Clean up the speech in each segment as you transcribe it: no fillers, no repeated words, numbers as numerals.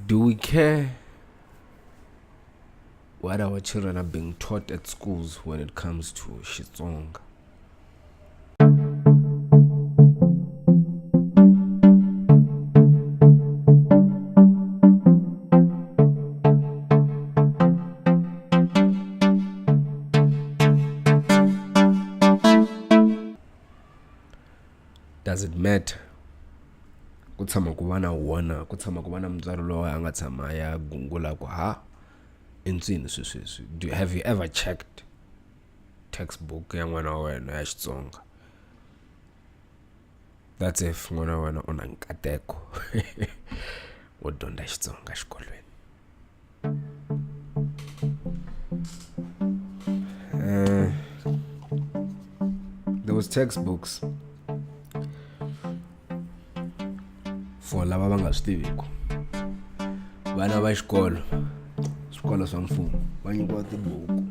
Do we care what our children are being taught at schools when it comes to Xitsonga? Does it matter? Kutshama ku va na wona, kutshama ku va na mutswari loyi a nga tshama ya gungula ku ncini sweswi. Have you ever checked textbook ya n'wana wa wena ya Xitsonga? That's if n'wana wa wena u na nkateko wo dyondza Xitsonga xikolweni. Those textbooks for lava va nga swi tiviku, vana va swikolo swa mfumo va nyikiwa tibuku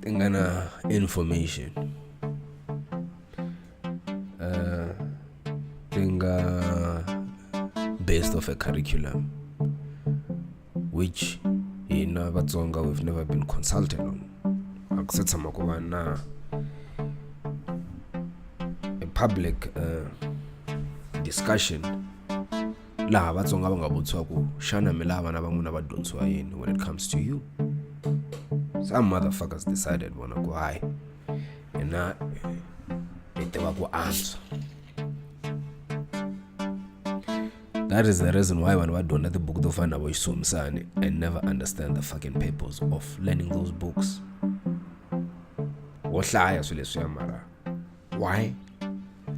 ti nga na information ti nga based off a curriculum which hina Vatsonga we've never been consulted on. A ku se tshama ku va na a public discussion laha Vatsonga va nga vutisiwa ku xana mi lava vana va n'wina va dyondzisiwa yini when it comes to you. Some motherfuckers decided vona ku hayi hina hi tiva ku antswa. That is the reason why vanhu va dyondza tibuku to fana na vo Xisumisani and never understand the fucking purpose of learning those books. Wo hlaya swilo leswiya mara why?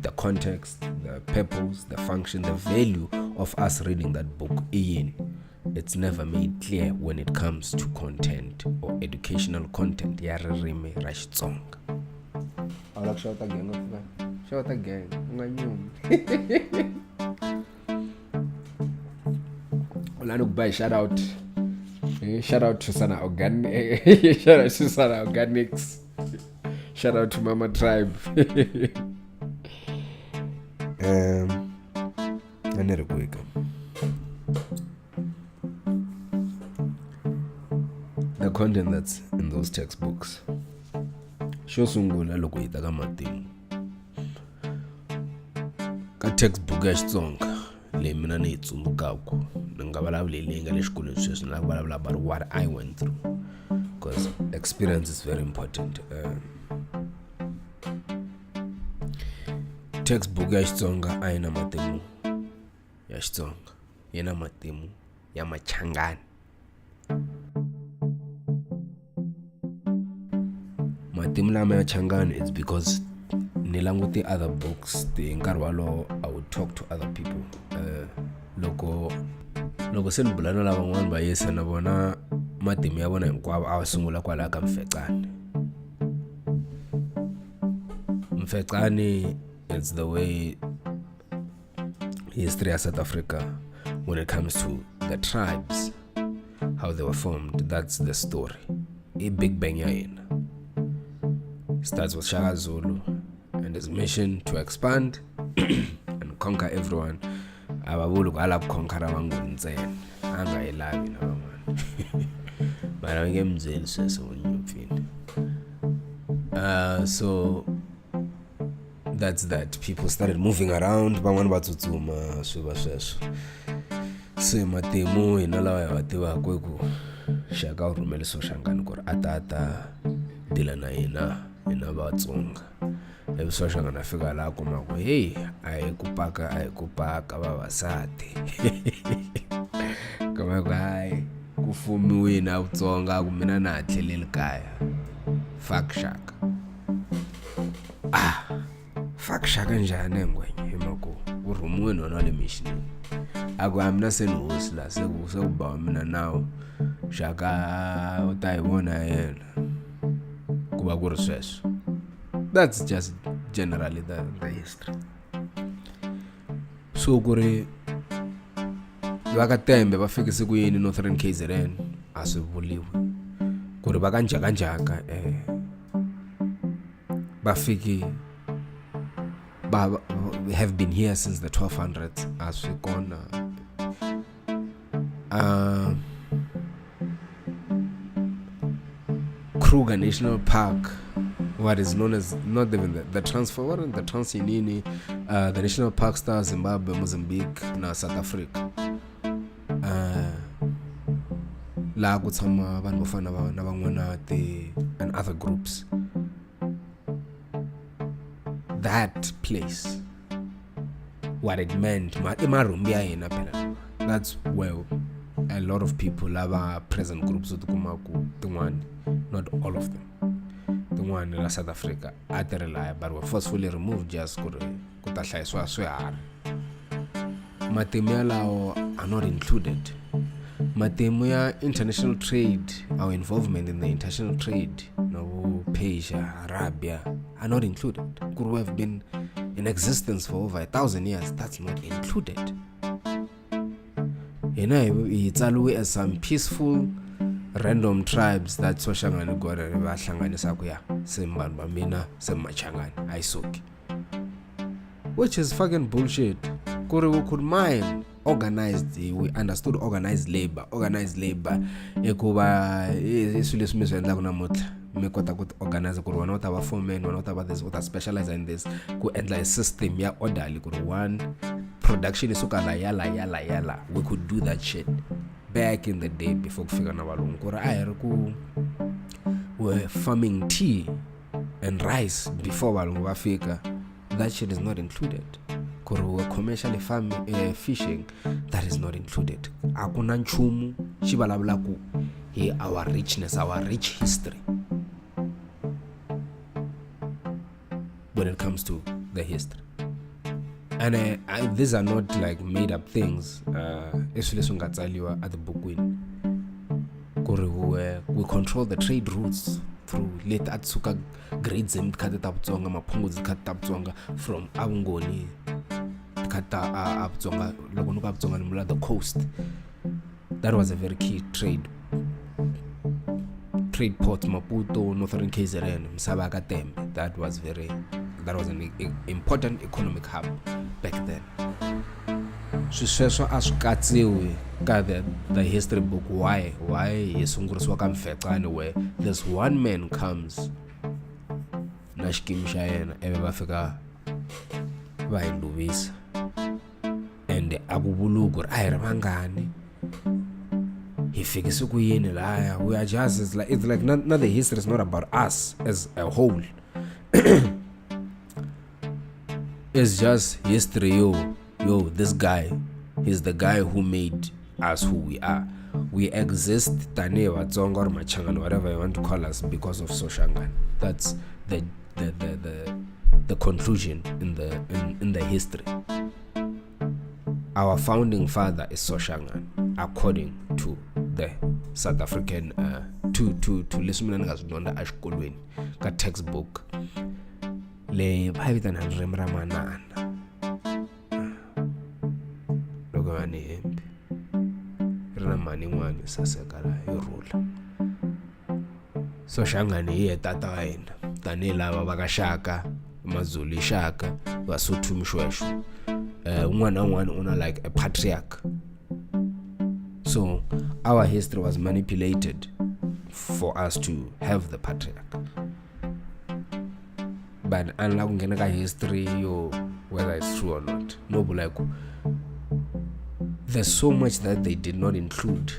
The context, the purpose, the function, the value of us reading that book, it's never made clear when it comes to content or educational content ya ririmi ra Xitsonga. I like shout again, shout again, shout out to Sana Organic, shout out to Sana Organics, shout out to Mama Tribe. I need a quick. The content that's in those textbooks. Xo sungula loko hi ta ka matimu. Ka textbook ya Xitsonga leyi mina ni yi tsundzukaku, ni nga vulavuli leyi nga le xikolweni sweswi, ni la vulavula about what I went through because experience is very important. Textbook ya Xitsonga a yi na matimu ya Xitsonga, yi na matimu ya Machangani. Matimu lama ya Changani is because ni languti other books ti nkarhi walowo I would talk to other people. Loko se ni bula na lava van'wana va yesa na vona matimu ya vona hinkwavo a va sungula kwalaha ka Mfecane. It's the way history of South Africa when it comes to the tribes, how they were formed. That's the story. A Big Bang yaina starts with Shaka Zulu and his mission to expand and conquer everyone. Ababulu ala conquer abanguni ntsena anga yilavi na van'wana mara nge mzeli sweswo unyupfini. So that's that. People started moving around, van'wana va tsutsuma swiva sweswo. Se matimu hina lawa ya vativaka ku Shaka u rhumele Soshangani ku ri a dila na hina Vatsonga. Ivi Soshangani a fika laha kuma ku hey a hi ku paka vavasati. Kuma ku hayi ku fumiwini a Vutsonga ku mina na ha tlheleli kaya. Fuck Shaka. Fuck Shaka njhani ngwenya hi mako u rhumiwini wona le missionini. Aku mina se ni hosi la se ku ba mina nawu Shaka u ta hi vona yena ku va ku ri sweswo. That's just generally the history. So ku ri va ka Tembe va fikise ku yini Northern KZN a swi vuliwi ku ri va ka Njhakanjhaka va fiki have been here since the 1200s as we gone. Kruger National Park, what is known as not even the Transinini, the National Park Star, Zimbabwe, Mozambique, na South Africa. La kutsama vanhu vo fana na van'wanati and other groups. That place, what it meant, that's where a lot of people have present groups with Kumaku, not all of them. The one in South Africa, but were forcefully removed just Matemu are not included. Matemu international trade, our involvement in the international trade, Persia, Arabia, are not included. Could have been in existence for over 1,000 years. That's not included. It's always as some peaceful random tribes that Soshangani Gore Shangani Sakuya, Simban Bamina, Semachangani, Aisoki. Which is fucking bullshit. We could mine organized, we understood organized labor. Ekuba Sulismis and Lagunamut. Mekota could organize one not about 4 men, one not about this, what specialize in this, could end like system, orderly, could one production is yala. We could do that shit back in the day before figure we're farming tea and rice before Walungafika. That shit is not included. We're commercially farming, fishing, that is not included. Akunan chumu, shibalablaku, here our richness, our rich history. When it comes to the history, and these are not like made up things. Especially at the Bukwin, we control the trade routes through late Atsuka grades and Katatapzonga, Mapungus Katatapzonga from Abungoni, Kata Abzonga, Logonukapzonga, and the coast. That was a very key trade port, Maputo, Northern KZN, Msabaga Tembe. That was an important economic hub back then. So as Katsiwe got the history book, why where this one man comes Nashkim Shayana Evafika by Louis and Abu Bulugur Ayramangani. He figures we are just it's like not the history is not about us as a whole. It's just history, yo, this guy, he's the guy who made us who we are. We exist, Tanewa, Tsonga, or Machangan, whatever you want to call us, because of Soshangan. That's the conclusion in the history. Our founding father is Soshangan, according to the South African to Lisman Gasdonda Ashkolwin, ka textbook. Le Bhavitan and Remramanan. Logani Ramani one is a second rule. So Shangani Tatain, Tanila Bagashaka, Mazuli Shaka, Wasutum Shweshu. One on one owner like a patriarch. So our history was manipulated for us to have the patriarch. But unlike history, whether it's true or not, no, like there's so much that they did not include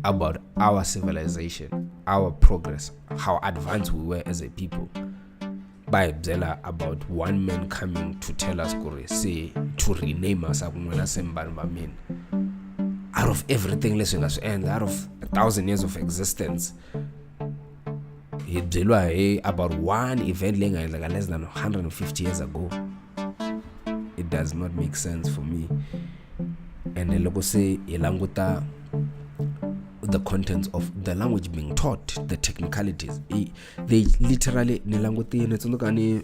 about our civilization, our progress, how advanced we were as a people. By Bzela, about one man coming to tell us, say, to rename us, out of everything, and out of 1,000 years of existence. About one event like less than 150 years ago. It does not make sense for me. And the logo say Elanguta, the contents of the language being taught, the technicalities. They literally Nelanguti and it's looking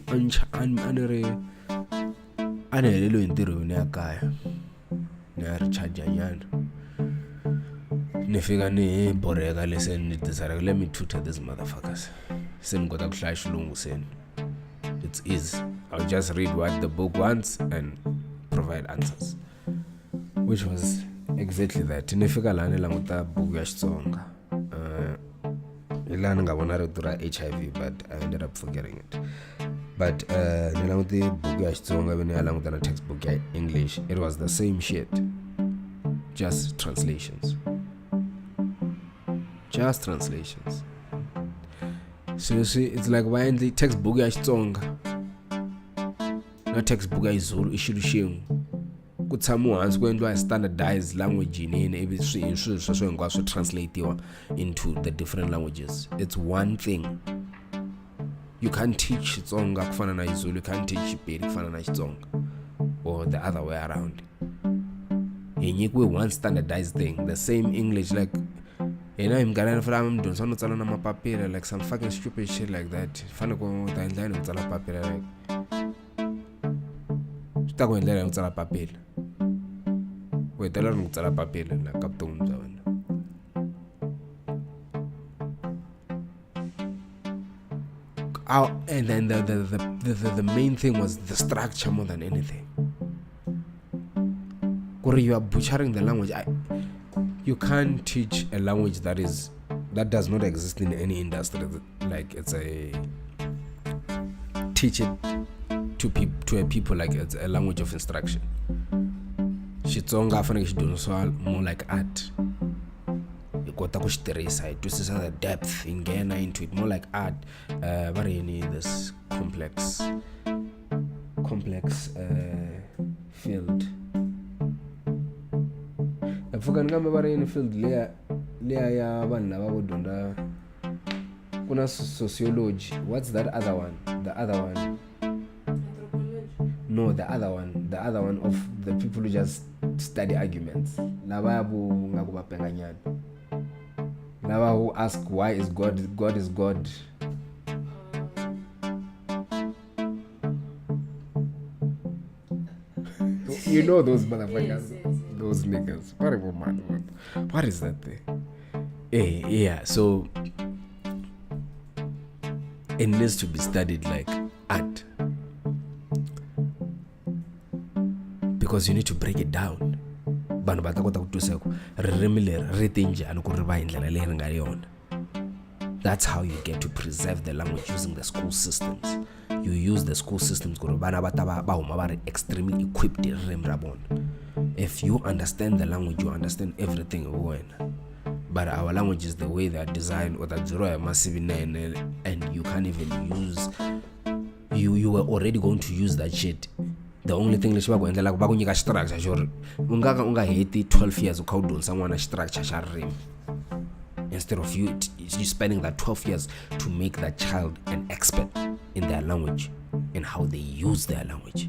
Nefigani Borega listen let me tutor these motherfuckers. Sen got a clash long sen. It is I'll just read what the book wants and provide answers, which was exactly that. Nifika lani languta book ya Xitsonga. Ilani ngabona ri dura HIV, but I ended up forgetting it. But ni languti book ya Xitsonga when I languta na textbook ya English. It was the same shit, just translations. Just translations. Seriously, it's like why in the textbook ya Xitsonga na textbook ya Zulu ishilo xin'we ku tshamiwa hansi ku endliwa standardized language yini ivi swilo sweswo hinkwaswo translatiwa into the different languages. It's one thing. You can't teach Xitsonga kufana na Zulu, you can't teach Xipedi kufana na Xitsonga, or the other way around. Hi nyikiwe one standardized thing, the same English. Like imgalana fana mdonsa no tsala na mapapila, like some fucking stupid shit like that. Fana ku ta endla no tsala papila, like ta ku endla no tsala papila. We tela no tsala papila na kapton bya wena. And then the main thing was the structure more than anything. You are butchering the language. You can't teach a language that does not exist in any industry. Like teach it to a people like it's a language of instruction. Xitsonga fanele xi dyondzisiwa more like art. You kota ku xi tirhisa, hi twisisa the depth, hi nghena into it more like art. Va ri yini this complex field. Fuka ngambe va ri yini field leya ya vanhu lava vo dyondza kuna sociology. What's that other one? The other one. No, the other one of the people who just study arguments. Lava vo ngaku va penganyana. Lava who ask why is God is God. You know those motherfuckers. Yes. Those niggas. What is that thing? Yeah, so it needs to be studied like art, because you need to break it down. Vanhu va ta kota ku twisisa ku ririmi leri ri te njhani ku ri va hi ndlela leyi ri nga yona. That's how you get to preserve the language using the school systems. You use the school systems ku ri vana va ta va huma va ri extremely equipped hi ririmi ra vona. If you understand the language, you understand everything hi wena. But our language is the way they are designed, or that zero massive and you can't even use. You were already going to use that shit. The only thing leswi va ku endlela va ku nyika structure xo unga heti 12 years u kha u dyondzisa n'wana structure xa ririmi, instead of you spending that 12 years to make that child an expert in their language and how they use their language.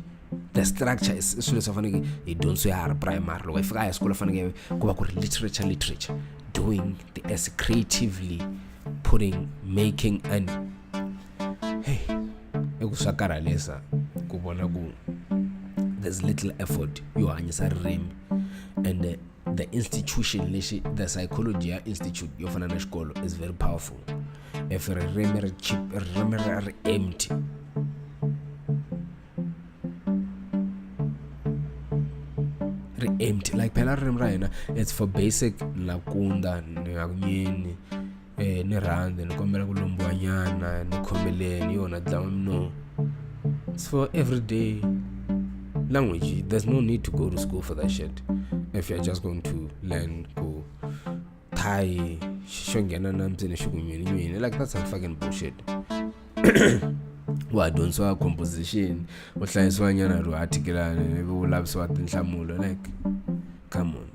The structure is swilo swa faneke hi dyondziso ya primary. Loko hi fika high school faneke ku va ku ri literature, doing the as creatively making and hey eku swa karhalisa ku vona ku there's little effort yo hanyisa ririmi. And the institution the psychology institute yo fana na xikolo is very powerful. If ririmi ri cheap, ririmi ri empty, like phela ririmi ra hina it's for basic nakunda nyakunyeni ni rhandi ni kombela ku lombiwa nyana ni khomeleni yona dlawa no. It's for everyday language. There's no need to go to school for that shit if you're just going to learn ku Thai shongena namtsini shikunyweni. Like that's some fucking bullshit. Wa dyondziwa composition, u hlayisiwa nyana ro article ni vu lavisiwa tinhlamulo. Like come on,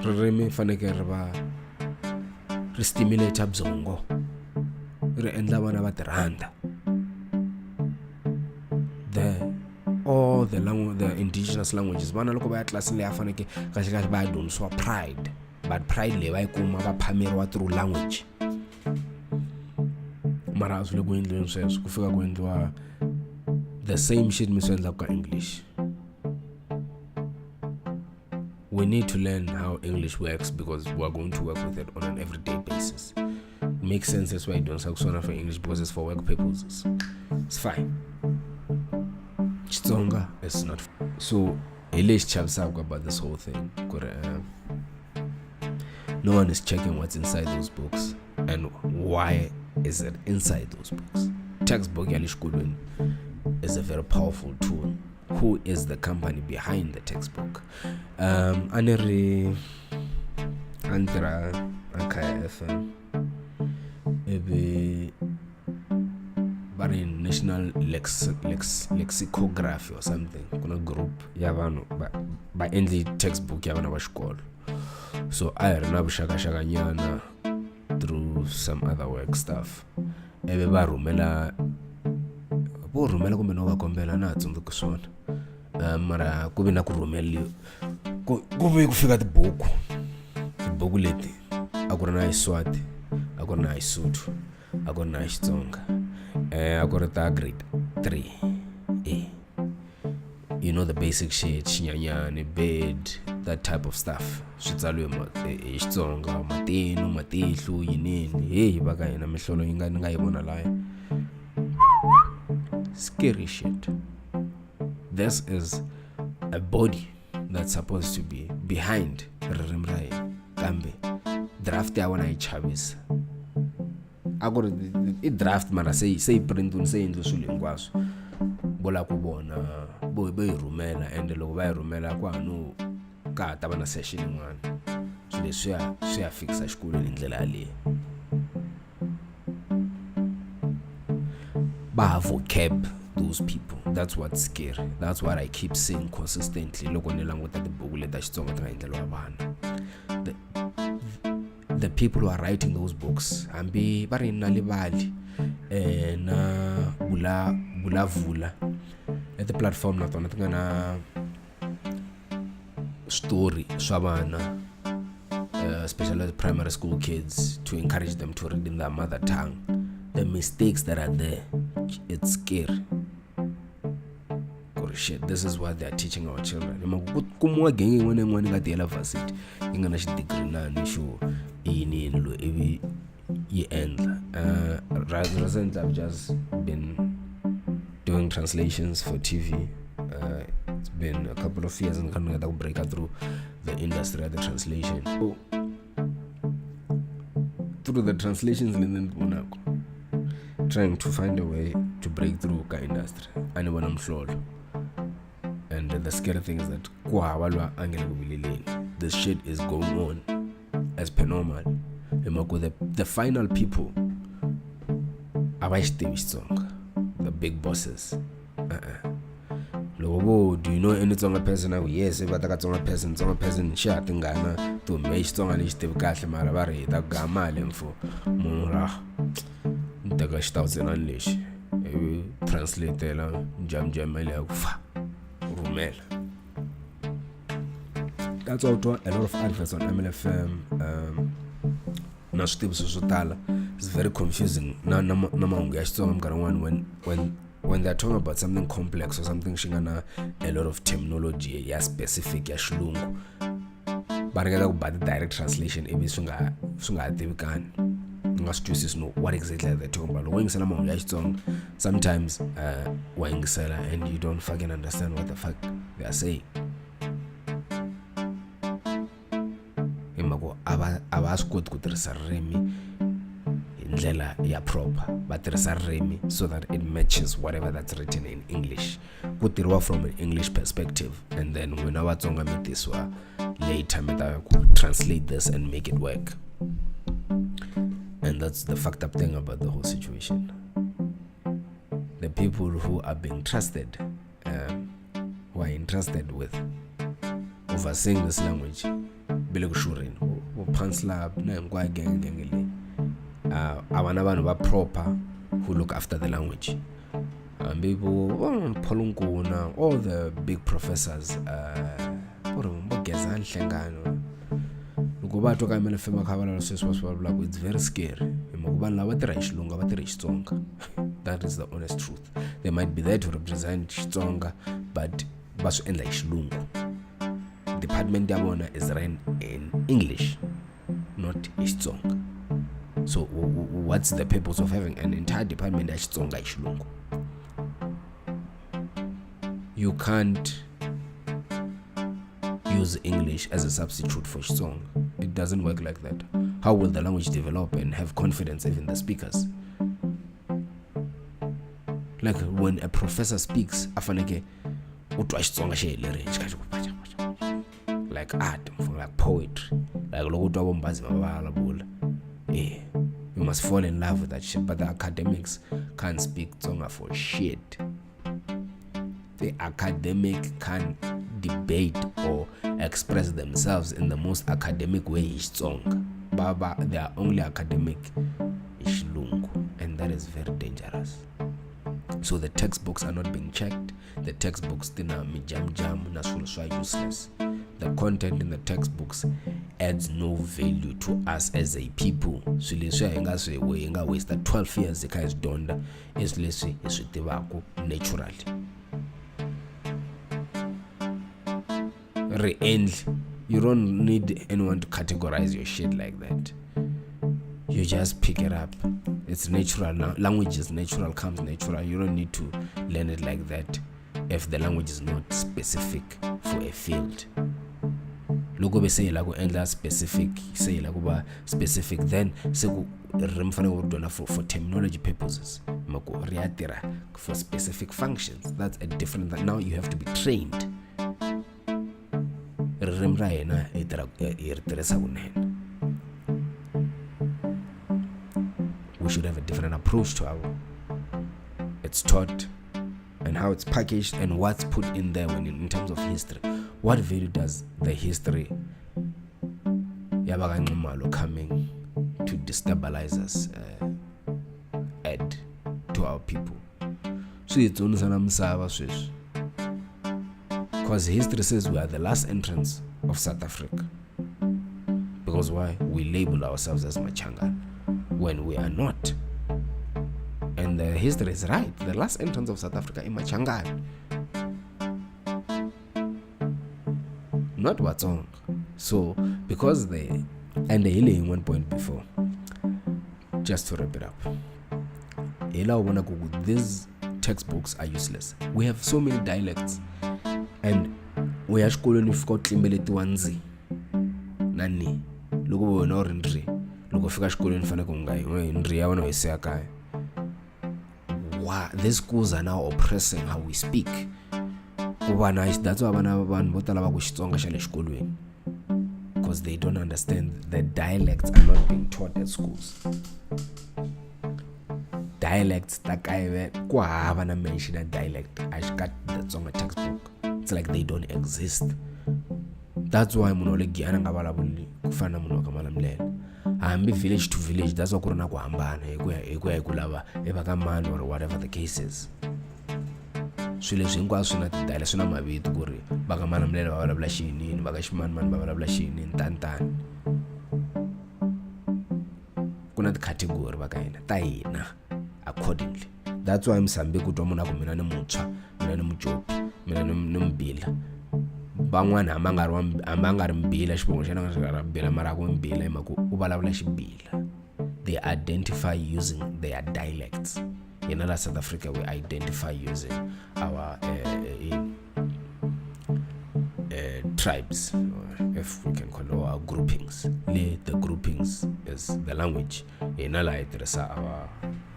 ririmi faneke ri stimulate byongo, ri endla vana va tirhandza. All the indigenous languages vana loko va ya tlilasini leyi a faneke kahle va ya dyondzisiwa pride, but pride leyi va yi kuma va phameriwa through language. Mara a swi le ku endliweni sweswo, ku fika ku endliwa the same shit mi swi endlaka ka English. We need to learn how English works because we're going to work with it on an everyday basis. makes sense. That's why you don't say for English, because it's for work purposes. It's fine. Xitsonga is not. So Elish chaps up about this whole thing. No one is checking what's inside those books and why is it inside those books. Textbook yalishkulwini is a very powerful tool. Who is the company behind the textbook? Aneri Andra Ankaya FM ebe bari National Lexicography or something. Kuna group yavano ba endli textbook yavana va xikolo. So I had na bushaka nyana through some other work stuff. Ebe ba rumela kumbe no va kombela na tsundzuka swona. Mara ku ve na ku rhumeliwa ku ve ku fika tibuku leti a ku ri na Xiswati, a ku ri na Xisotho, a ku ri na Xitsonga, a ku ri ta grade 3 you know, the basic shit, Xinyanyane, bed, that type of stuff. Switsaliwe hi Xitsonga, matino, matihlu, yinini. Hey baka hina mihlolo yi nga yi vona laya. Scary shit. This is a body that's supposed to be behind ririmi ra hina. Kambe draft ya vona yi chavisa. A ku ri I draft mara se yi printuni se endle swilo hinkwaswo. Bola ku vona bo yi rhumela, and loko va yi rhumela ku hanu ka ta va na session yin'wana. Swilo swi ya fixa xikolweni hi ndlela yaleyo. Ba vocab those people. That's what's scary. That's what I keep saying consistently. Loko ni languta tibuku leta Xitsonga ti nga endleriwa vana. The people who are writing those books, ambi va ri na livali na vulavula at the platform na tona ti nga na story swa vana, especially the primary school kids, to encourage them to read in their mother tongue. The mistakes that are there, it's scary. Shit, this is what they are teaching our children. Kumwa gengi ngwane nga tela varsity inga na degree na nisho ini lo evi ye end. Recently I've just been doing translations for TV. It's been a couple of years and kind of break through the industry of the translation. So, through the translations trying to find a way to break through the industry. And when I'm flawed. And the scary thing is that this shit is going on as per normal. The final people the big bosses. Do you know any Tsonga person? Yes, if I take a Tsonga person, shit, ngana to make Tsonga ni Steve Kahle Marabari, that Gama Lemfo, Munra, Tagash in English, translate Jam Rumel. That's all. A lot of adverts on MLFM. It's very confusing. When they're talking about something complex or something, shingana a lot of terminology, yeah, specific, yeah, shlungu. But I got the direct translation. If it's sunga tibikan. Know what exactly they're talking about. Sometimes and you don't fucking understand what the fuck they are saying. Abascot kutirisa rimi indlela ya proper, batirisa rimi so that it matches whatever that's written in English. Kutirwa from an English perspective, and then when abatsonga mitiswa later meta translate this and make it work. And that's the fucked up thing about the whole situation. The people who are being trusted, who are entrusted with overseeing this language, Bilokushurin, Panslab, Nangwa Gangangili, Awanaban proper who look after the language. People, Polunguna, all the big professors, it's very scary. That is the honest truth. They might be there to represent Xitsonga, but Department Yabona is run in English, not Xitsonga. So what's the purpose of having an entire department ya Xitsonga hi Xilungu? You can't use English as a substitute for Xitsonga. It doesn't work like that. How will the language develop and have confidence even the speakers? Like when a professor speaks, afaneke utwa Xitsonga xe hele like art, like poetry, like loko utwa bombazi mabala bula. Yeah, you must fall in love with that shit. But the academics can't speak Tsonga for shit. The academic can't debate or express themselves in the most academic way is Tsonga. Baba, they are only academic is Xilungu, and that is very dangerous. So the textbooks are not being checked. The textbooks tina mijam na swilo useless. The content in the textbooks adds no value to us as a people. So leswi hingaswi we hinga waste 12 years eka isdonda is leswi hi swi tivaka naturally. You don't need anyone to categorize your shit like that. You just pick it up. It's natural. Language is natural, comes natural. You don't need to learn it like that if the language is not specific for a field. Loko be say like endla specific, say like ba specific, then seku remfana udona for terminology purposes. Mako riatira for specific functions. That's a different that now you have to be trained. We should have a different approach to our it's taught and how it's packaged and what's put in there when in terms of history. What value does the history coming to destabilize us add to our people? So it's only because history says we are the last entrants of South Africa. Because why? We label ourselves as Machanga when we are not. And the history is right. The last entrance of South Africa is Machanga, not Watsong. So because they and the healing one point before, just to wrap it up, these textbooks are useless. We have so many dialects. And we are schooling with got limbeleti wanzi nani loko wena or ndri loko fika xikolweni fane ku nga ndri ya wena u yisiya kaya. Wow, these schools are now oppressing how we speak. Kuba nice, that's why vanhu vo tala va ku Xitsonga xa le xikolweni, because they don't understand the dialects are not being taught at schools. Dialects ta kaive ku hava na mention a dialect a xi ka the Tsonga textbook. It's like they don't exist. That's why munhu le Giyani nga vulavuli ku fana munhu ka Malamulele. Hambi village to village, that's why ku ri na ku hambana hi ku lava eva ka mani or whatever the case is. Swilo leswi hinkwaswo swi na tidayile, swi na mavito ku ri va ka Malamulele va vulavula xiyinini, va ka Ximanimani va vulavula xiyinini, tani. Ku na ti-category va ka hina ta hina accordingly. That's why Msambi ku twa munhu a ku mina ni muntshwa, mina ni mujopi, mina ni mbila. Van'wana hamba nga ri mbila xivongo xa na nga ri mbila mara ku mbila hi mhaka u vulavula xibila. They identify using their dialects. In other South Africa, we identify using our tribes, or if we can call it our groupings. The groupings is the language. In our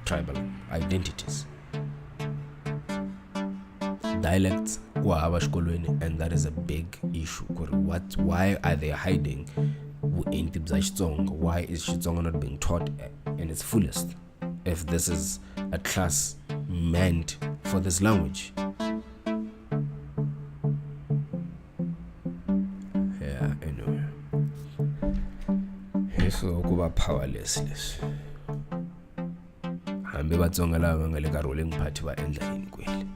tribal identities. Dialects, and that is a big issue. Why are they hiding in Xitsonga? Why is Xitsonga not being taught in its fullest? If this is a class meant for this language. Yeah, anyway. So kuba powerless. Hambi Vatsonga lava nga le ka ruling party va endla yini kwele.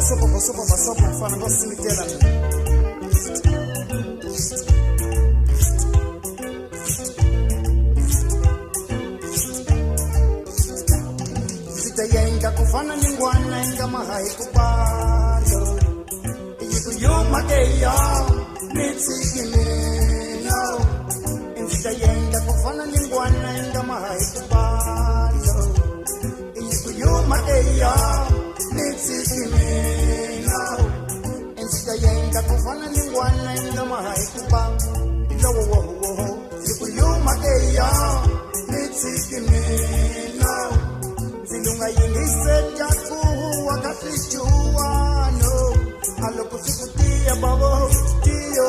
basopo mfana ngosinikela Zitayenga kufana ningwana inga mahai kubalo Yikuyuma keya nitsikimino Zitayenga kufana ningwana inga mahai kubalo Yikuyuma keya nitsikimino Zitayenga kufana ningwana inga mahai kubalo Yikuyuma keya nitsikimino Zilunga yingise jaku wakati chuano Alo kusikutia babo Tiyo